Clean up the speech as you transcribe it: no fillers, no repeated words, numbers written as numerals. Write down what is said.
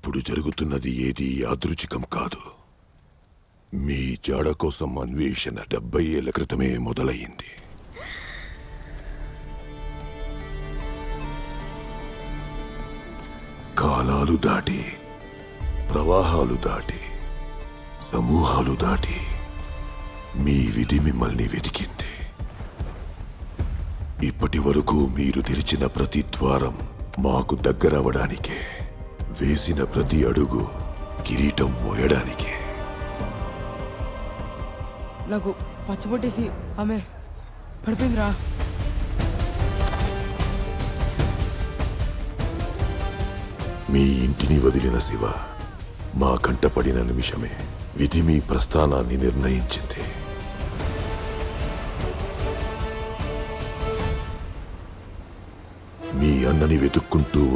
ఇప్పుడు జరుగుతున్నది ఏది యాదృచ్ఛికం కాదు. మీ జాడ కోసం అన్వేషణ 70 ఏళ్ల క్రితమే మొదలయ్యింది. కాలాలు దాటి, ప్రవాహాలు దాటి, సమూహాలు దాటి మీ విధి మిమ్మల్ని వెతికింది. ఇప్పటి వరకు మీరు తెరిచిన ప్రతి ద్వారం మాకు దగ్గరవడానికే, వేసిన ప్రతి అడుగు కిరీటం మోయడానికే. నాకు పచ్చబొట్టేసి ఆమె పడిపోయిందిరా. మీ ఇంటిని వదిలిన శివ మా కంటపడిన నిమిషమే విధి మీ ప్రస్థానాన్ని నిర్ణయించింది. మీ అన్నని వెతుక్కుంటూ